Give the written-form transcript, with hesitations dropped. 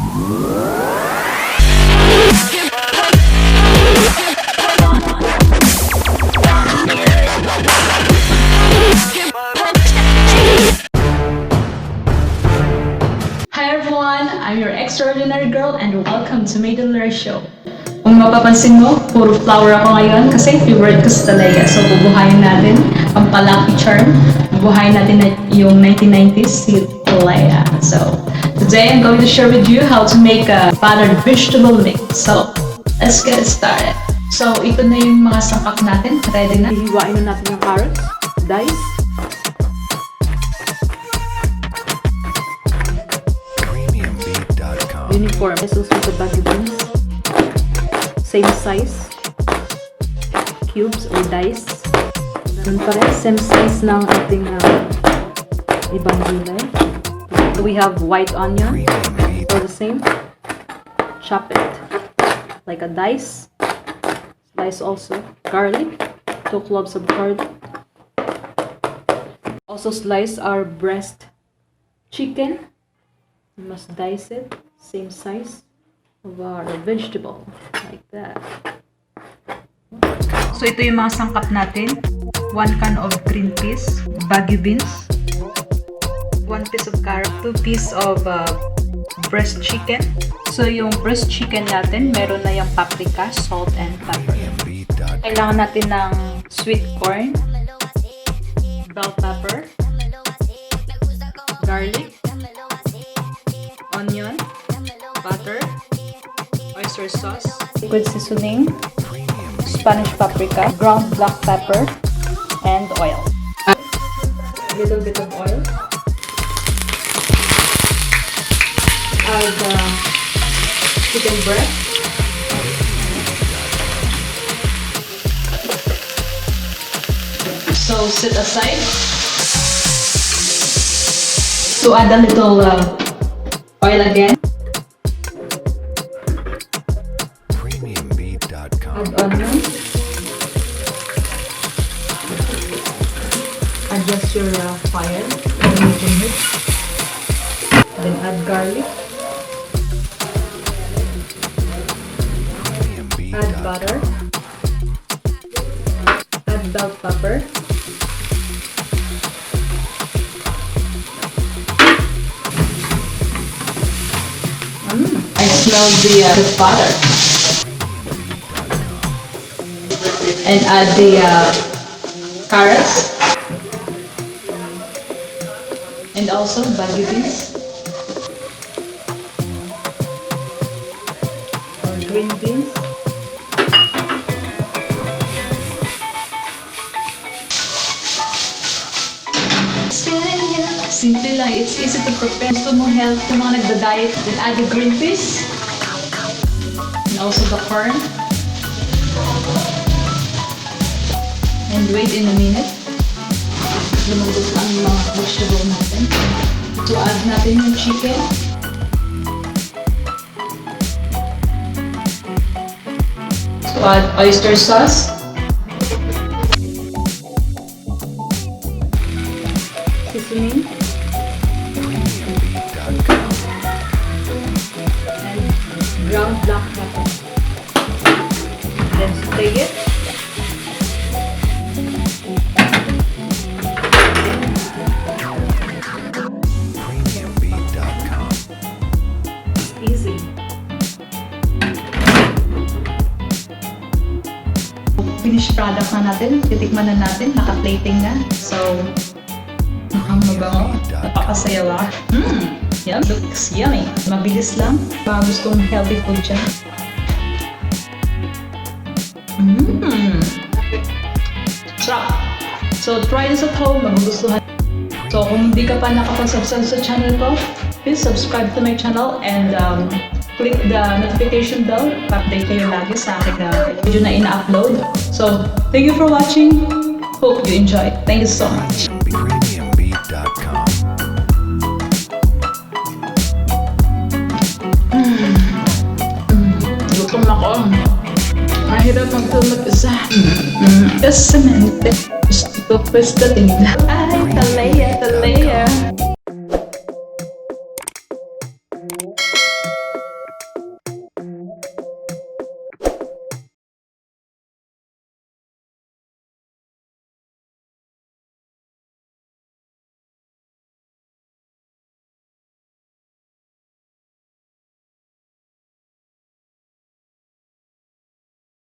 Hi everyone! I'm your extraordinary girl and welcome to METABOLISM Show. Kung mapapansin mo, puro flower ako ngayon kasi favorite ko sa Talaya. So bubuhayin natin ang palaki charm. Bubuhayin natin yung 1990s si Talaya. So today I'm going to share with you how to make a powdered vegetable mix. So let's get started. So ito na yung mga sangkap natin. Ready na. Hihiwain na natin yung carrots, dice, uniform pesos with the baggy beans, same size, cubes or dice. Ganun pa rin, same size ng ating ibang gulay. We have white onion, so the same. Chop it like a dice. Slice also garlic, 2 cloves of garlic. Also slice our breast chicken. We must dice it, same size of our vegetable, like that. So ito yung mga sangkap natin. 1 can of green peas, baggy beans, 1 piece of carrot, 2 pieces of breast chicken. So yung breast chicken natin, meron na yung paprika, salt, and pepper. Kailangan natin ng sweet corn, bell pepper, garlic, onion, butter, oyster sauce, liquid seasoning, Spanish paprika, ground black pepper, and oil. A little bit of oil. Add chicken breast. So set aside. So add a little oil again. Add onion. Adjust your fire. Then add garlic. Add butter. Add bell pepper. I smell the butter. And add the carrots. And also baggy beans. Or green beans. Simple lang. It's easy to prepare. Gusto mo health yung mga nagda-diet. Then add the green peas. And also the corn. And wait in a minute. Lumabot ang mga vegetable natin. So add natin yung chicken. So add oyster sauce. Seasoning. And ground black pepper. Then saute it. Easy. Finished product na natin. Titikman na natin. Naka-plating na. So, mukhang mabango. Napakasaya lang. Yum. Looks yummy. Mabilis lang. Mga gustong healthy food dyan. Sarap. So, try this at home. Magugustuhan. So, kung hindi ka pa nakapag-subscribe sa channel ko, please subscribe to my channel and click the notification bell para update kayo lagi sa aking video na ina-upload. So, thank you for watching. Hope you enjoyed. Thank you so much. Gutom ako. Mahirap magtulog isa. Kasamente. Gusto ko pwesta tingnan. Ay, Talaya, Talaya.